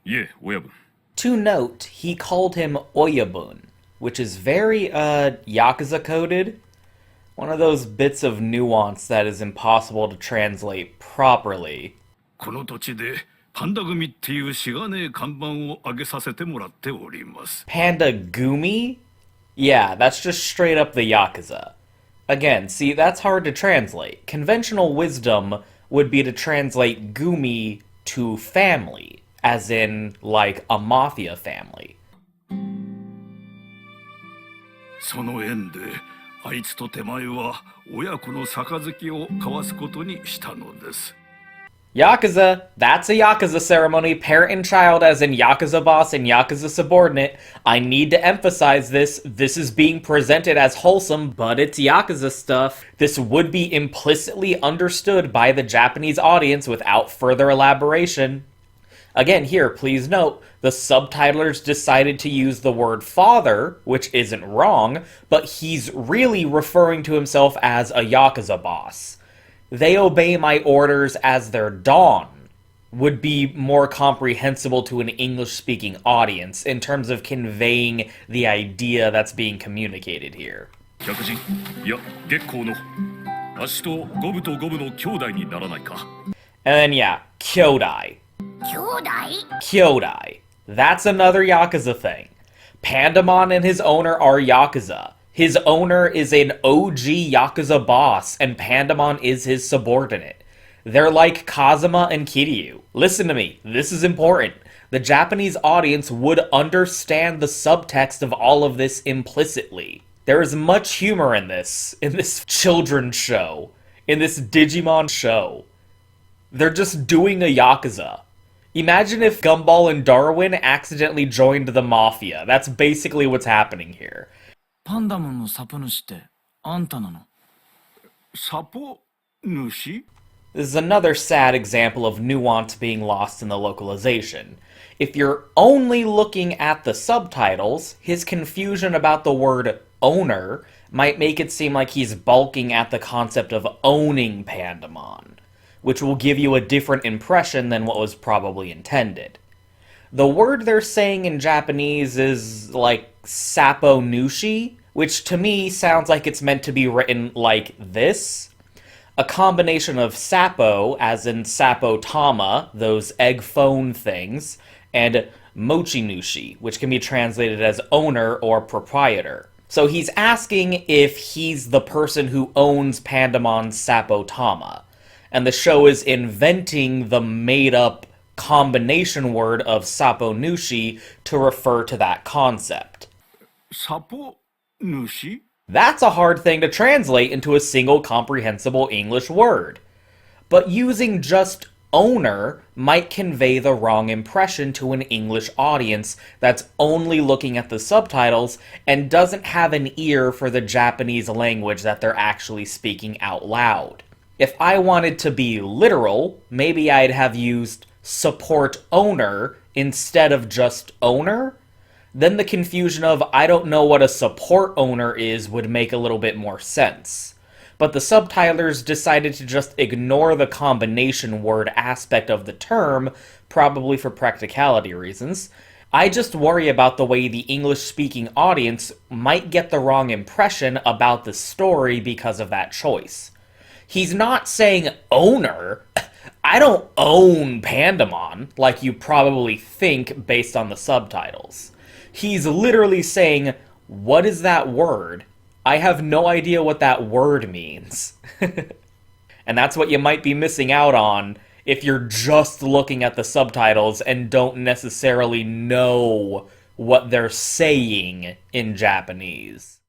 いえ、親分。To note, he called him Oyabun, which is very, Yakuza coded. One of those bits of nuance that is impossible to translate properly. この土地でパンダ組っていうしがねえ看板を上げさせてもらっております。Panda Gumi? Yeah, that's just straight up the Yakuza. Again, see, that's hard to translate. Conventional wisdom would be to translate Gumi to family, as in, like, a mafia family. その縁で、あいつと手前は親子の杯を交わすことにしたのです。Yakuza! That's a Yakuza ceremony, parent and child as in Yakuza boss and Yakuza subordinate. I need to emphasize this. This is being presented as wholesome, but it's Yakuza stuff. This would be implicitly understood by the Japanese audience without further elaboration. Again, here, please note, the subtitlers decided to use the word father, which isn't wrong, but he's really referring to himself as a Yakuza boss. They obey my orders as their Don would be more comprehensible to an English-speaking audience in terms of conveying the idea that's being communicated here. 客人、いや、月光の。あっしと五分と五分の兄弟にならないか。And then, yeah, Kyodai. 兄弟 Kyodai. That's another Yakuza thing. Pandamon and his owner are Yakuza. His owner is an OG Yakuza boss, and Pandamon is his subordinate. They're like Kazuma and Kiryu. Listen to me, this is important. The Japanese audience would understand the subtext of all of this implicitly. There is much humor in this children's show, in this Digimon show. They're just doing a Yakuza. Imagine if Gumball and Darwin accidentally joined the Mafia. That's basically what's happening here. パンダモンのサポ主ってあんたなの？サポ主 This is another sad example of nuance being lost in the localization. If you're only looking at the subtitles, his confusion about the word owner might make it seem like he's balking at the concept of owning Pandamon, which will give you a different impression than what was probably intended. The word they're saying in Japanese is like Sapo Nushi, which to me sounds like it's meant to be written like this. A combination of Sapo, as in Sapotama, those egg phone things, and Mochi Nushi, which can be translated as owner or proprietor. So he's asking if he's the person who owns Pandamon's Sapotama, and the show is inventing the made-up combination word of Sapo Nushi to refer to that concept. サポ主 That's a hard thing to translate into a single comprehensible English word. But using just owner might convey the wrong impression to an English audience that's only looking at the subtitles and doesn't have an ear for the Japanese language that they're actually speaking out loud. If I wanted to be literal, maybe I'd have used support owner instead of just owner. Then the confusion of I don't know what a support owner is would make a little bit more sense. But the subtitlers decided to just ignore the combination word aspect of the term, probably for practicality reasons. I just worry about the way the English-speaking audience might get the wrong impression about the story because of that choice. He's not saying owner. I don't own Pandamon, like you probably think based on the subtitles. He's literally saying, what is that word? I have no idea what that word means. And that's what you might be missing out on if you're just looking at the subtitles and don't necessarily know what they're saying in Japanese.